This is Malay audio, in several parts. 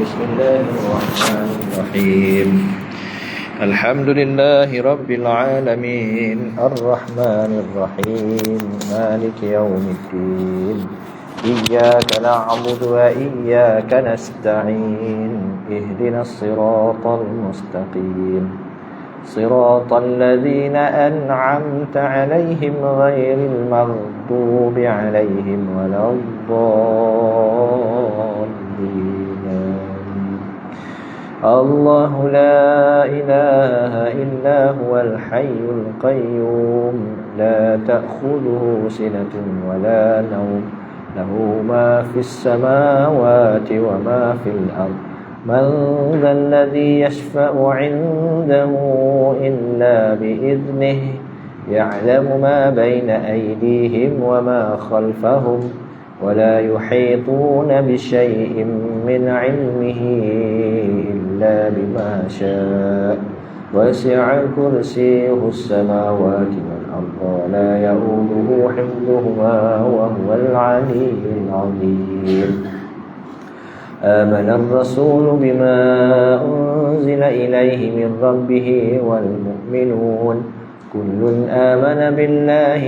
بسم الله الرحمن الرحيم الحمد لله رب العالمين الرحمن الرحيم مالك يوم الدين إياك نعبد وإياك نستعين اهدنا الصراط المستقيم صراط الذين أنعمت عليهم غير المغضوب عليهم ولا الضالين. الله لا إله إلا هو الحي القيوم لا تأخذه سنة ولا نوم له ما في السماوات وما في الأرض من ذا الذي يشفع عنده إلا بإذنه يعلم ما بين أيديهم وما خلفهم ولا يحيطون بشيء من علمه إلا بما شاء وسع كرسيه السماوات والأرض ولا يؤوده حفظهما وهو العلي العظيم. آمن الرسول بما أنزل إليه من ربه والمؤمنون كل آمن بالله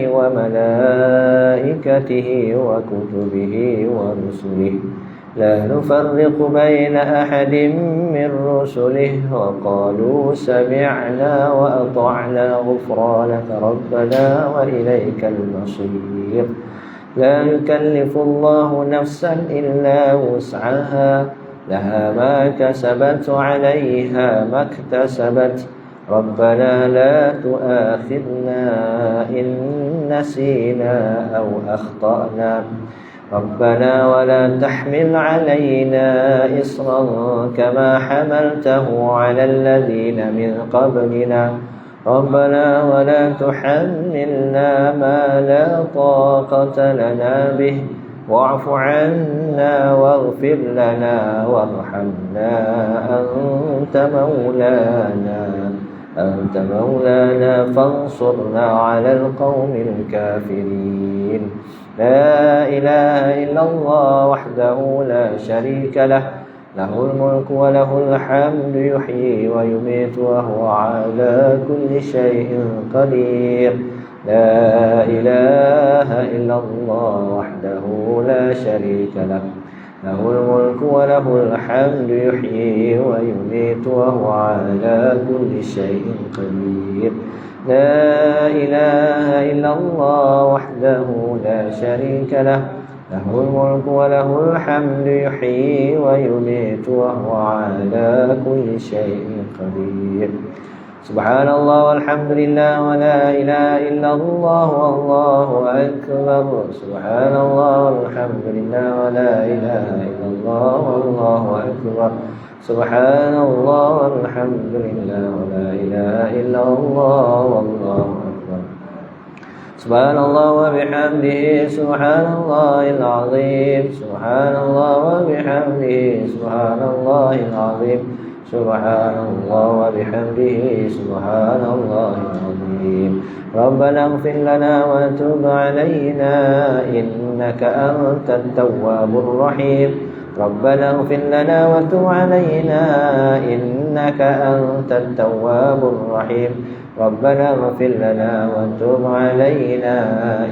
وملائكته وكتبه ورسله لا نفرق بين أحد من رسله وقالوا سمعنا وأطعنا غفرانك ربنا وإليك المصير. لا يكلف الله نفسا إلا وسعها لها ما كسبت وعليها ما اكتسبت ربنا لا تؤاخذنا إن نسينا أو أخطأنا ربنا ولا تحمل علينا إصرا كما حملته على الذين من قبلنا ربنا ولا تحملنا ما لا طاقة لنا به واعف عنا واغفر لنا وارحمنا أنت مولانا فانصرنا على القوم الكافرين. لا إله إلا الله وحده لا شريك له له الملك وله الحمد يحيي ويميت وهو على كل شيء قدير. لا إله إلا الله وحده لا شريك له له الملك وله الحمد يحيي ويميت وهو على كل شيء قدير. لا إله إلا الله وحده لا شريك له له الملك وله الحمد يحيي ويميت وهو على كل شيء قدير. سبحان الله والحمد لله ولا إله إلا الله والله أكبر. سبحان الله والحمد لله ولا إله إلا الله والله أكبر. سبحان الله والحمد لله ولا إله إلا الله والله أكبر. سبحان الله وبحمده سبحان الله العظيم. سبحان الله وبحمده سبحان الله العظيم. سبحان الله وبحمده سبحان الله العظيم. ربنا اغفر لنا وتب علينا إنك أنت التواب الرحيم. ربنا اغفر لنا وتب علينا إنك أنت التواب الرحيم. ربنا اغفر لنا وتب علينا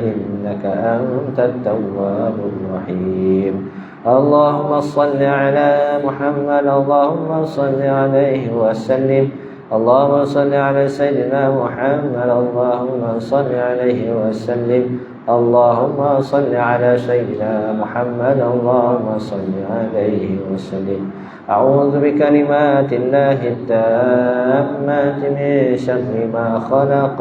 إنك أنت التواب الرحيم. اللهم صل على محمد اللهم صل عليه وسلم. اللهم صل على سيدنا محمد اللهم صل عليه وسلم. اللهم صل على سيدنا محمد اللهم صل عليه وسلم. أعوذ بكلمات الله التامات من شر ما خلق.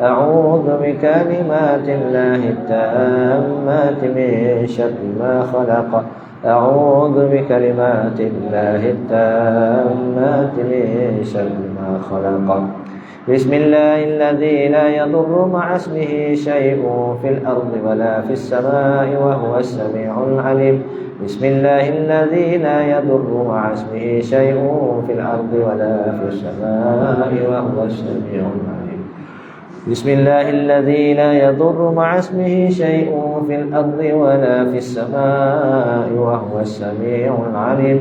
أعوذ بكلمات الله التامات من شر ما خلق. أعوذ بكلمات الله التامات من شر ما خلق. بسم الله الذي لا يضر مع اسمه شيء في الأرض ولا في السماء وهو السميع العليم. بسم الله الذي لا يضر مع اسمه شيء في الأرض ولا في السماء وهو السميع العليم. بسم الله الذي لا يضر مع اسمه شيء في الأرض ولا في السماء وهو السميع العليم.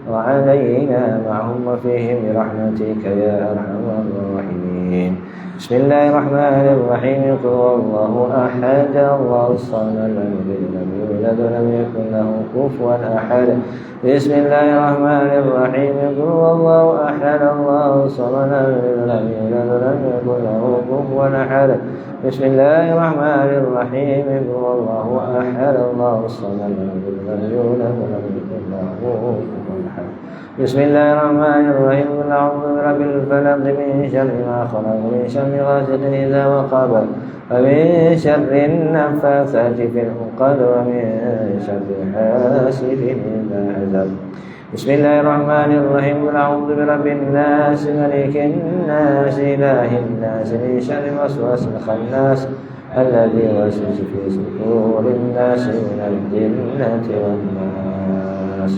وعلينا معهم وفيهم برحمتك يا أرحم الراحمين. بسم الله الرحمن الرحيم. قل هو الله أحد الله الصمد لم يلد ولم يولد ولم يكن له كفوا أحد. بسم الله الرحمن الرحيم. قل هو الله أحد الله الصمد لم يلد ولم يكن له كفوا أحد. بسم الله الرحمن الرحيم. قل هو الله أحد الله الصمد لم يلد ولم يولد ولم يكن له كفوا أحد. بسم الله الرحمن الرحيم. قل أعوذ برب الفلق من شر ما خلق ومن شر غاسق إذا وقب ومن شر النفاثات في العقد ومن شر حاسد إذا حسد. بسم الله الرحمن الرحيم. قل أعوذ برب الناس ملك الناس إله الناس من شر الوسواس الخناس الذي يوسوس في صدور الناس من الجنة والناس.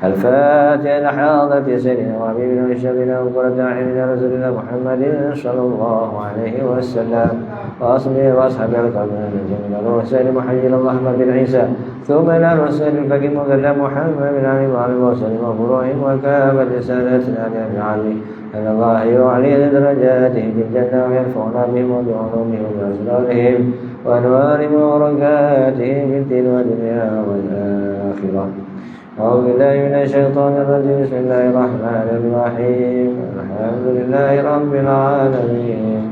الفاتحة لحاضة سيدنا وحبيبنا وشفينا وقرة أعيننا رسولنا محمد صلى الله عليه وسلم وأصحابه وأصحاب القرآن من الرسول محيي اللهم بن عيسى ثم إلى الرسول الفقيه مقدم محمد بن علي وعلى وسلم وفروعهم وكافة سادتنا لأجعله أن الله يعلي درجاتهم في الجنة وينفعنا بهم وبعلومهم وبأسرارهم وأنوارهم وبركاتهم في الدين والدنيا والآخرة. أعوذ بالله من الشيطان الرجيم. بسم الله الرحمن الرحيم. الحمد لله رب العالمين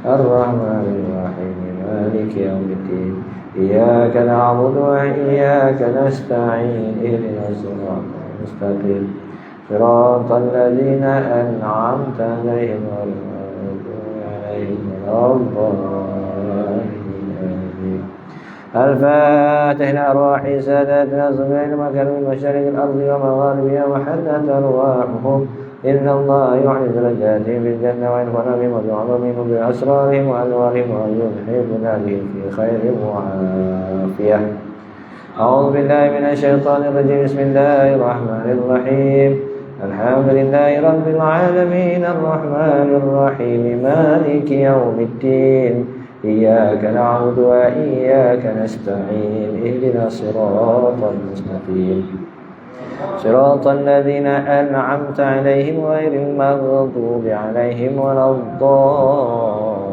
الرحمن الرحيم مالك يوم الدين إياك نعبد وإياك نستعين اهدنا الصراط المستقيم صراط الذين أنعمت عليهم غير المغضوب عليهم ولا الضالين. الفاتح لأرواح ساداتنا صبيان مكان من مشارق الأرض ومغاربها وحلت أرواحهم إن الله يعلي درجاتهم في الجنة وينفعنا بهم وبعلومهم وبأسرارهم وأنوارهم ويلحقنا بهم في خير وعافية. أعوذ بالله من الشيطان الرجيم. بسم الله الرحمن الرحيم. الحمد لله رب العالمين الرحمن الرحيم مالك يوم الدين إياك نعبد وإياك نستعين اهدنا الصراط المستقيم صراط الذين أنعمت عليهم غير المغضوب عليهم ولا الضالين.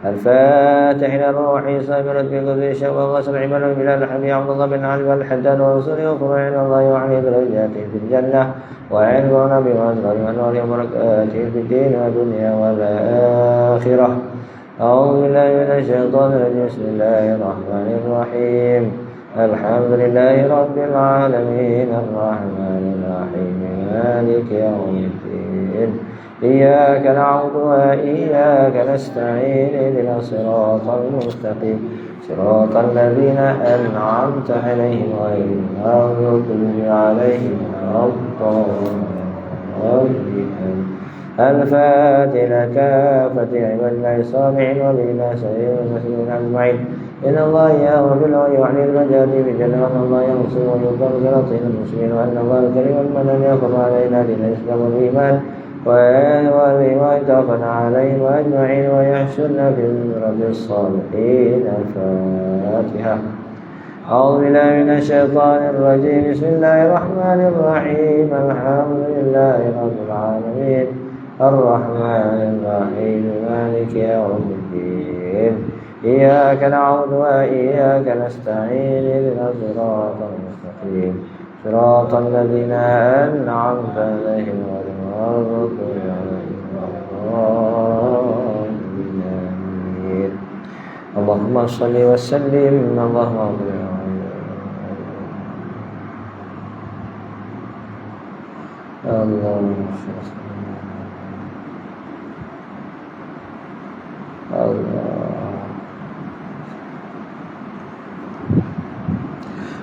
الفاتح إلى الروح صابرة بقدر الشوق وغسل عمل بلال الحبيب عبد الله بن علي والحداد ورسوله وفرعين الله يعلي درجاته في الجنة وينفعنا بأسرار وأنوار وبركاته في الدين والدنيا والآخرة. أعوذ بالله من الشيطان الرجيم. بسم الله الرحمن الرحيم. الحمد لله رب العالمين الرحمن الرحيم مالك يوم الدين إياك نعبد وإياك نستعين اهدنا الصراط المستقيم صراط الذين أنعمت عليهم غير المغضوب عليهم ولا الضالين. الفاتحة كافة عباد الله الصالحين وبنا سبيل المسلمين أجمعين. إن الله يغفر ويعلي المجاد بجنة وأن الله ينصر ويقر سلاطين المسلمين وأن الله الكريم المنان يقر علينا دين الإسلام والإيمان ويتوفنا عليهم أجمعين ويحشرنا في زمرة الصالحين. الفاتحة. أعوذ بالله من الشيطان الرجيم. بسم الله الرحمن الرحيم. الحمد لله رب العالمين الرحمن الرحيم مالك يوم الدين إياك نعبد وإياك نستعين اهدنا الصراط المستقيم صراط الذين أنعمت عليهم غير المغضوب عليهم ولا الضالين. اللهم صل وسلم. اللهم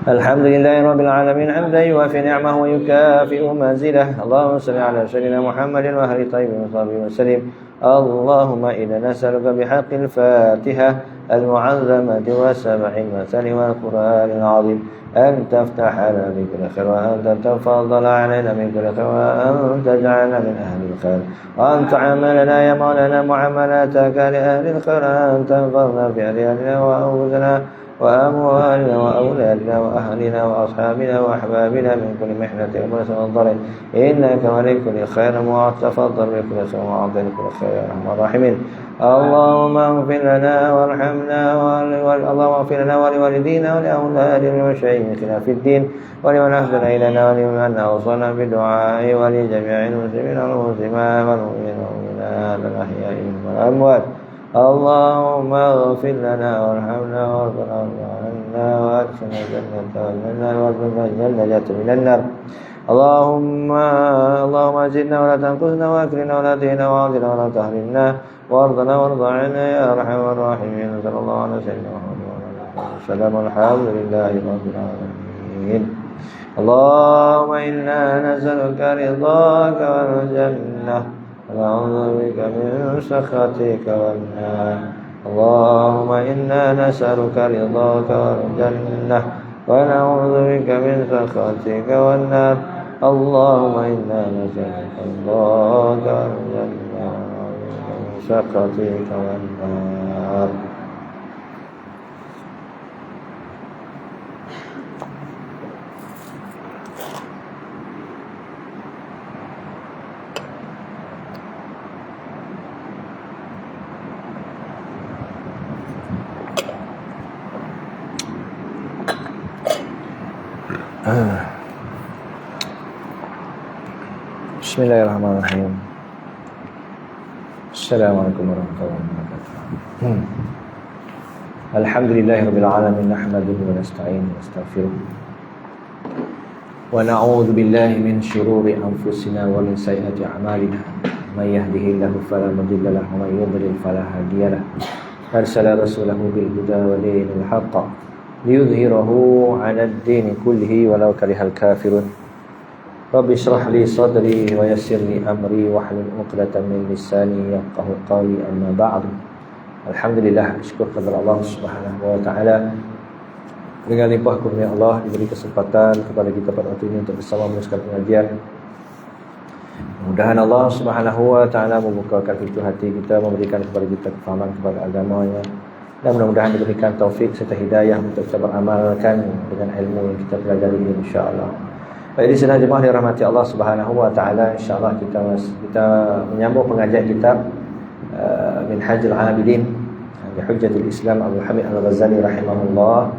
الحمد لله رب العالمين حمدا يوافي نعمه ويكافئ منزله. اللهم صل على سيدنا محمد وآله الطيبين وصحبه وسلم. اللهم إنا نسألك بحق الفاتحة المعظمة وسبع المثل والقرآن العظيم أن تفتح لنا بكل خير وأن تتفضل علينا بكل خير وأن تجعلنا من أهل الخير وأن تعاملنا يا مولانا معاملاتك لأهل الخير أن تنفرنا في أهلنا وأنفسنا وأموالنا وأولادنا وأهلنا وأصحابنا وأحبابنا من كل محنة وبأس وضر إنك ولي كل خير وتفضل بكل خير وعطي كل خير يا أرحم الراحمين. اللهم اغفر لنا وارحمنا اللهم اغفر لنا ولوالدينا ولأولادنا ولمشايخنا في الدين ولمن أحسن إلينا ولمن أوصانا بالدعاء ولجميع المسلمين والمسلمات والمؤمنين والمؤمنات الأحياء والأموات. اللهم اغفر لنا وارحمنا وارضنا عنا وادخلنا الجنة والنجاة من النار. اللهم زدنا ولا تنقصنا واكرمنا ولا تهنا وعافنا ولا تحرمنا وارضنا وارض عنا يا ارحم الراحمين. صلى الله على سيدنا محمد وعلى اله وسلم. الحمد لله رب العالمين. اللهم انا نسألك رضاك والجنة ونعوذ بك من سخطك والنار. اللهم إنا نسألك رضاك والجنة ونعوذ بك من سخطك والنار. اللهم إنا نسألك رضاك والجنة ونعوذ بك من سخطك والنار. Bismillahirrahmanirrahim. Assalamualaikum warahmatullahi wabarakatuh. Alhamdulillahirabbil alamin, nahmaduhu wa nasta'inuhu wa nastaghfiruh. Wa na'udzu billahi min shururi anfusina wa min sayyiati a'malina. May yahdihillahu fala mudilla lahu wa may yudlil fala hadiya lahu. Arsala rasulahu bil huda wa dinil haqq liyudhhirahu 'ala ad-din kullihi walau karihal kafirun. Rabbi shrah li sadri wa yassir li amri wahlul 'uqdatam min lisani yafqahu qawli, amma ba'du. Alhamdulillah, syukur kepada Allah Subhanahu wa taala. Dengan limpah kurnia Allah diberi kesempatan kepada kita pada waktu ini untuk bersama meneruskan pengajian. Mudah-mudahan Allah Subhanahu wa taala membukakan pintu hati kita, memberikan kepada kita kefahaman kepada agamanya, dan mudah-mudahan diberikan taufik serta hidayah untuk kita beramalkan dengan ilmu yang kita pelajari ini, insya-Allah. Baik, di sana jemaah dirahmati Allah Subhanahu wa taala, insya-Allah kita menyambung pengajian kitab Minhajul Abidin bi Hujjatul Islam Abu Hamid Al-Ghazali rahimahullah,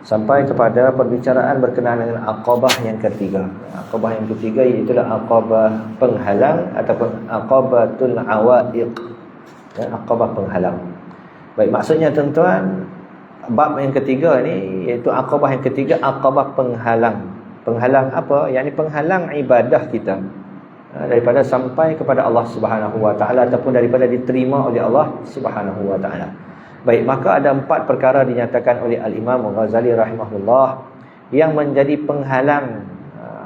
sampai kepada perbicaraan berkenaan dengan aqabah yang ketiga. Aqabah yang ketiga iaitu aqabah penghalang ataupun aqabatul awaiq. Aqabah penghalang. Baik, maksudnya tuan-tuan, bab yang ketiga ni iaitu aqabah yang ketiga, aqabah penghalang. Penghalang apa? Yakni penghalang ibadah kita daripada sampai kepada Allah Subhanahu wa taala ataupun daripada diterima oleh Allah Subhanahu wa taala. Baik, maka ada 4 perkara dinyatakan oleh Al-Imam Ghazali rahimahullah yang menjadi penghalang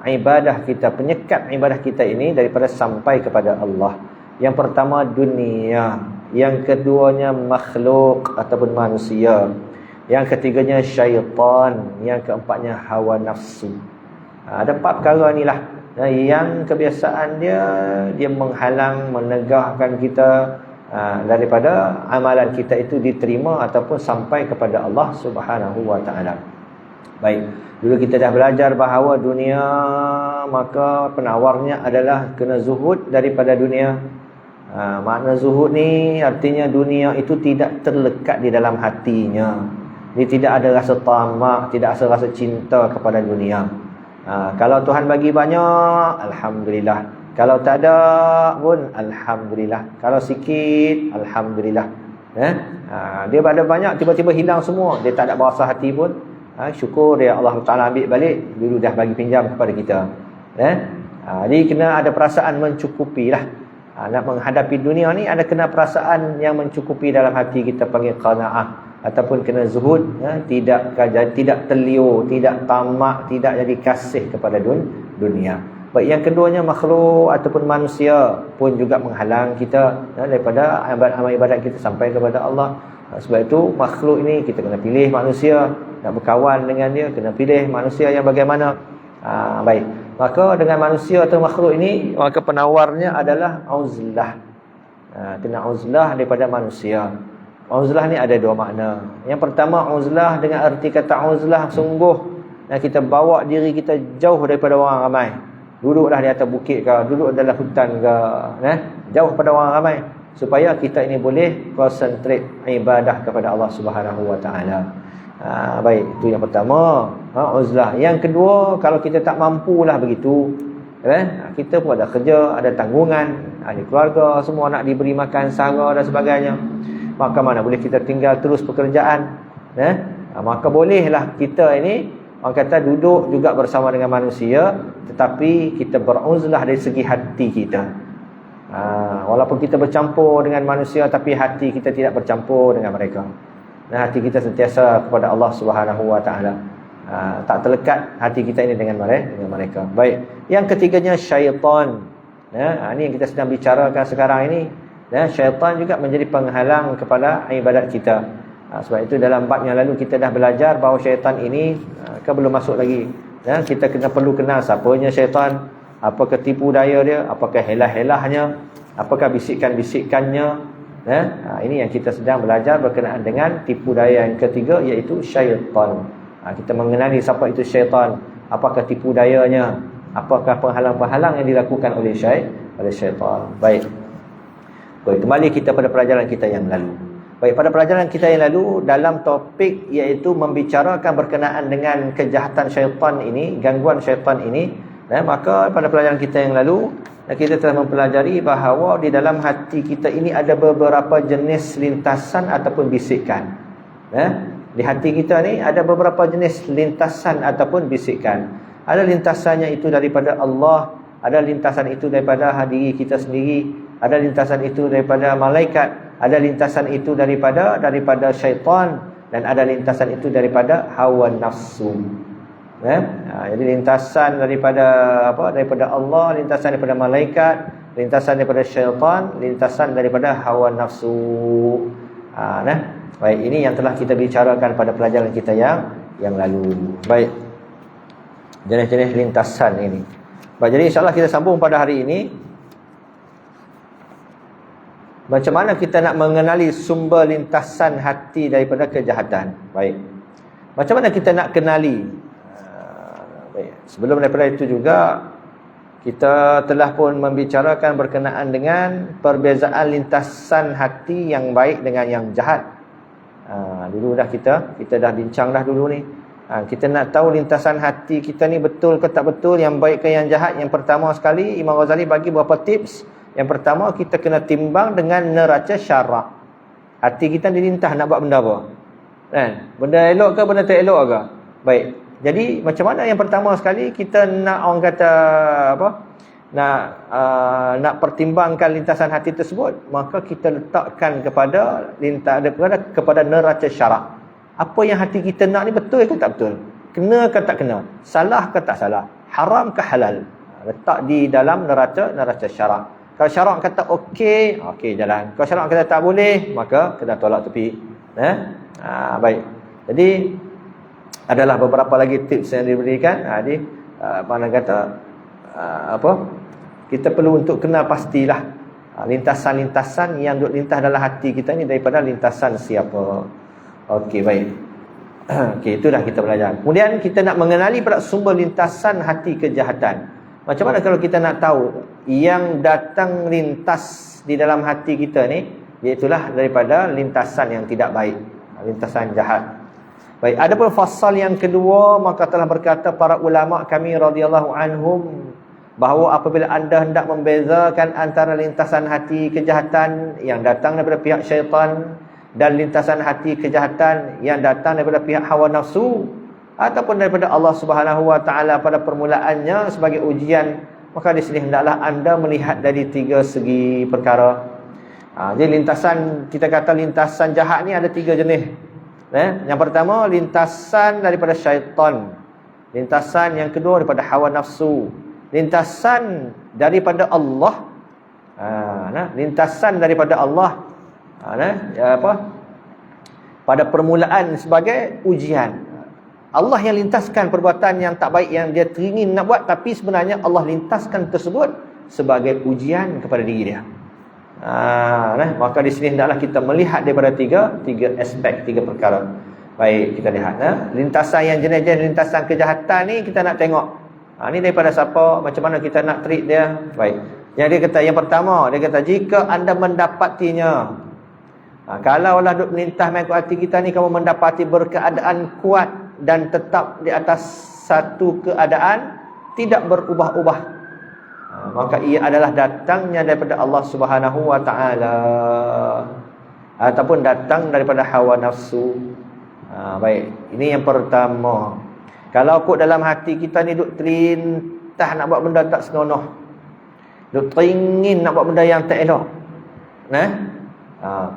ibadah kita, penyekat ibadah kita ini daripada sampai kepada Allah. Yang pertama dunia, yang keduanya makhluk ataupun manusia, yang ketiganya syaitan, yang keempatnya hawa nafsu. Ada 4 perkara inilah yang kebiasaan dia menghalang, menegahkan kita daripada amalan kita itu diterima ataupun sampai kepada Allah Subhanahu wa taala. Baik, dulu kita dah belajar bahawa dunia, maka penawarnya adalah kena zuhud daripada dunia. Makna zuhud ni artinya dunia itu tidak terlekat di dalam hatinya. Dia tidak ada rasa tamak, tidak ada rasa cinta kepada dunia. Kalau Tuhan bagi banyak, alhamdulillah. Kalau tak ada pun alhamdulillah. Kalau sikit, alhamdulillah. Dia ada banyak, tiba-tiba hilang semua, dia tak ada berasa hati pun. Syukur dia, Allah Ta'ala ambil balik, dulu dah bagi pinjam kepada kita. Jadi kena ada perasaan mencukupi lah. Nak menghadapi dunia ni ada kena perasaan yang mencukupi dalam hati kita, panggil qanaah. Ataupun kena zuhud, tidak terliur, tidak tamak, tidak jadi kasih kepada dunia. Baik, yang keduanya makhluk ataupun manusia pun juga menghalang kita daripada amal ibadat kita sampai kepada Allah. Sebab itu makhluk ini kita kena pilih manusia, nak berkawan dengan dia kena pilih manusia yang bagaimana. Baik, maka dengan manusia atau makhluk ini, maka penawarnya adalah uzlah. Kena uzlah daripada manusia. Uzlah ni ada dua makna. Yang pertama, uzlah dengan arti kata uzlah sungguh, dan kita bawa diri kita jauh daripada orang ramai. Duduklah di atas bukit ke, duduk dalam hutan ke, jauh pada orang ramai, supaya kita ini boleh concentrate ibadah kepada Allah Subhanahu Wa Taala. Baik, itu yang pertama, uzlah. Yang kedua, kalau kita tak mampulah begitu, kita pun ada kerja, ada tanggungan, ada keluarga, semua nak diberi makan sara dan sebagainya, maka mana boleh kita tinggal terus pekerjaan, maka bolehlah kita ini, orang kata, duduk juga bersama dengan manusia, tetapi kita beruzlah dari segi hati kita. Walaupun kita bercampur dengan manusia, tapi hati kita tidak bercampur dengan mereka. Hati kita sentiasa kepada Allah Subhanahu Wa Taala. Tak terlekat hati kita ini dengan mereka. Baik. Yang ketiganya, syaitan. Ini yang kita sedang bicarakan sekarang ini. Syaitan juga menjadi penghalang kepada ibadat kita. Sebab itu dalam bab yang lalu kita dah belajar bahawa syaitan ini, belum masuk lagi. Kita perlu kenal siapanya syaitan, apakah tipu daya dia, apakah helah-helahnya, apakah bisikan-bisikannya. Ini yang kita sedang belajar berkenaan dengan tipu daya yang ketiga, iaitu syaitan. Kita mengenali siapa itu syaitan, apakah tipu dayanya, apakah penghalang-penghalang yang dilakukan oleh syaitan. Baik, kembali kita pada pelajaran kita yang lalu. Baik, pada pelajaran kita yang lalu, dalam topik iaitu membicarakan berkenaan dengan kejahatan syaitan ini, gangguan syaitan ini, maka pada pelajaran kita yang lalu, kita telah mempelajari bahawa di dalam hati kita ini ada beberapa jenis lintasan ataupun bisikan. Di hati kita ni ada beberapa jenis lintasan ataupun bisikan. Ada lintasannya itu daripada Allah, ada lintasan itu daripada diri kita sendiri, ada lintasan itu daripada malaikat, ada lintasan itu daripada syaitan, dan ada lintasan itu daripada hawa nafsu. Jadi lintasan daripada daripada Allah, lintasan daripada malaikat, lintasan daripada syaitan, lintasan daripada hawa nafsu. Baik, ini yang telah kita bicarakan pada pelajaran kita yang lalu. Baik, jenis-jenis lintasan ini. Baik, jadi insyaAllah kita sambung pada hari ini. Macam mana kita nak mengenali sumber lintasan hati daripada kejahatan? Baik, macam mana kita nak kenali? Baik, sebelum daripada itu juga, kita telah pun membicarakan berkenaan dengan perbezaan lintasan hati yang baik dengan yang jahat. Dulu dah kita dah bincang dah dulu ni. Kita nak tahu lintasan hati kita ni betul ke tak betul, yang baik ke yang jahat. Yang pertama sekali, Imam Ghazali bagi beberapa tips. Yang pertama, kita kena timbang dengan neraca syarak. Hati kita dilintah nak buat benda apa? Benda elok ke benda tak elok ke? Baik, jadi macam mana yang pertama sekali kita nak, orang kata nak pertimbangkan lintasan hati tersebut, maka kita letakkan kepada neraca syarak. Apa yang hati kita nak ni betul ke tak betul? Kena ke tak kena? Salah ke tak salah? Haram ke halal? Letak di dalam neraca syarak. Kalau syarak kata okey jalan. Kalau syarak kata tak boleh, maka kena tolak tepi. Baik. Jadi adalah beberapa lagi tips yang diberikan. Mana kata kita perlu untuk kenal pastilah lintasan-lintasan yang duk lintah dalam hati kita ni daripada lintasan siapa. Okey, baik. Okey, itu dah kita belajar. Kemudian kita nak mengenali pada sumber lintasan hati kejahatan. Macam mana kalau kita nak tahu yang datang lintas di dalam hati kita ni, iaitulah daripada lintasan yang tidak baik, lintasan jahat. Baik, adapun fasal yang kedua, maka telah berkata para ulama kami radhiyallahu anhum bahawa apabila anda hendak membezakan antara lintasan hati kejahatan yang datang daripada pihak syaitan dan lintasan hati kejahatan yang datang daripada pihak hawa nafsu ataupun daripada Allah Subhanahu Wa Taala pada permulaannya sebagai ujian, maka di sini hendaklah anda melihat dari tiga segi perkara. Jadi lintasan, kita kata lintasan jahat ni ada tiga jenis. Yang pertama, lintasan daripada syaitan. Lintasan yang kedua daripada hawa nafsu. Lintasan daripada Allah. Lintasan daripada Allah. Pada permulaan sebagai ujian. Allah yang lintaskan perbuatan yang tak baik yang dia teringin nak buat, tapi sebenarnya Allah lintaskan tersebut sebagai ujian kepada diri dia. Maka di sini hendaklah kita melihat daripada tiga aspek, tiga perkara. Baik, kita lihat lintasan yang jenis-jenis lintasan kejahatan ni kita nak tengok. Ni daripada siapa, macam mana kita nak treat dia. Baik. Yang dia kata yang pertama, dia kata jika anda mendapatinya. Kalaulah duk melintas main ke hati kita ni, kamu mendapati berkeadaan kuat dan tetap di atas satu keadaan tidak berubah-ubah, maka ia adalah datangnya daripada Allah Subhanahu wa taala ataupun datang daripada hawa nafsu. Baik, ini yang pertama. Kalau kok dalam hati kita ni duk terintah nak buat benda tak senonoh, duk teringin nak buat benda yang tak elok,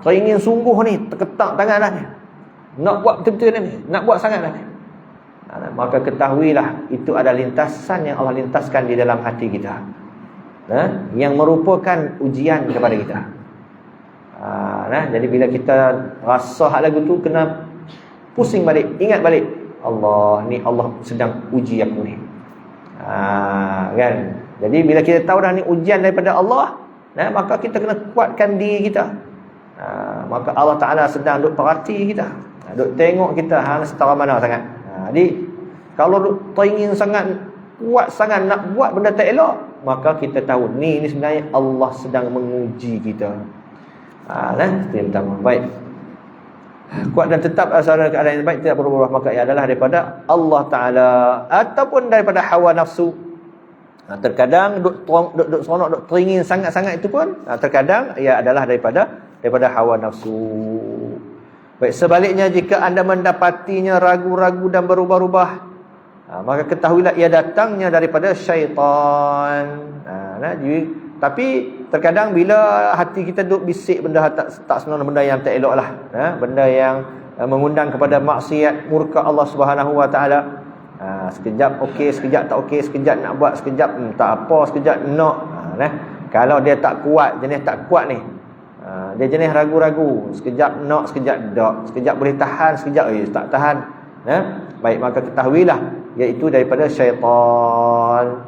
teringin sungguh ni, terketak tangan dah ni, nak buat betul-betul ni, nak buat sangat dah ni, maka ketahuilah itu ada lintasan yang Allah lintaskan di dalam hati kita, yang merupakan ujian kepada kita. Jadi bila kita rasa hal lagu tu, kena pusing balik, ingat balik, Allah ni Allah sedang uji aku ni. Kan? Jadi bila kita tahu dah ni ujian daripada Allah, maka kita kena kuatkan diri kita. Maka Allah Ta'ala sedang duk perhati kita, duk tengok kita setara mana sangat. Jadi kalau duk teringin sangat, kuat sangat nak buat benda tak elok, maka kita tahu ni sebenarnya Allah sedang menguji kita. Itu yang pertama. Baik, kuat dan tetap asal keadaan yang baik, tidak berubah, maka ia adalah daripada Allah Ta'ala ataupun daripada hawa nafsu. Terkadang duk seronok, duk teringin sangat-sangat itu pun terkadang ia adalah daripada hawa nafsu. Baik, sebaliknya jika anda mendapatinya ragu-ragu dan berubah-ubah, maka ketahuilah ia datangnya daripada syaitan. Tapi terkadang bila hati kita duk bisik benda tak senonoh, benda yang tak elok lah, benda yang mengundang kepada maksiat, murka Allah Subhanahu wa taala. Sekejap okey, sekejap tak okey, sekejap nak buat, sekejap tak apa, sekejap nak. Kalau dia tak kuat, jenis tak kuat ni, dia jenis ragu-ragu, sekejap nak, sekejap tak, sekejap boleh tahan, sekejap tak tahan. Baik, maka ketahuilah iaitu daripada syaitan.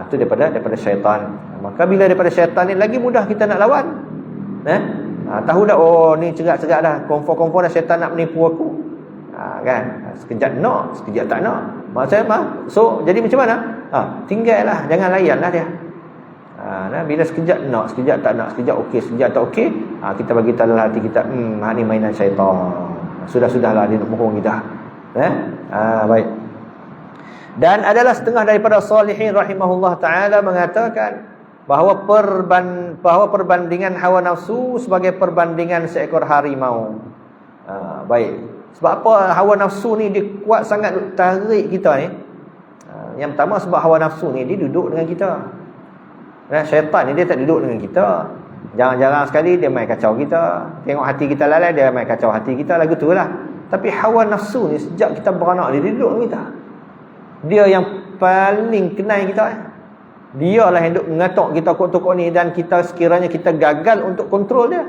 Itu daripada syaitan. Maka bila daripada syaitan ni, lagi mudah kita nak lawan. Tahu dah, oh ni cerak-cerak dah, confirm dah syaitan nak menipu aku. Kan, sekejap nak, sekejap tak nak. Maksudnya so jadi macam mana? Tinggallah, jangan layanlah dia. Bila sekejap nak, sekejap tak nak, sekejap okey, sekejap tak okey, kita bagi tahu dalam hati kita, ni mainan syaitan. Sudah-sudahlah, dia nak bohong kita. Baik. Dan adalah setengah daripada salihin rahimahullah ta'ala mengatakan bahawa perbandingan hawa nafsu sebagai perbandingan seekor harimau. Baik, sebab apa hawa nafsu ni dia kuat sangat tarik kita ni? Yang pertama sebab hawa nafsu ni dia duduk dengan kita. Syaitan ni dia tak duduk dengan kita. Jarang-jarang sekali dia main kacau kita. Tengok hati kita lalai, dia main kacau hati kita, lagu tu lah. Tapi hawa nafsu ni sejak kita beranak dia duduk dengan kita. Dia yang paling kenal kita. Dia lah yang duk mengatok kita kok-tokok ni, dan kita sekiranya kita gagal untuk kontrol dia.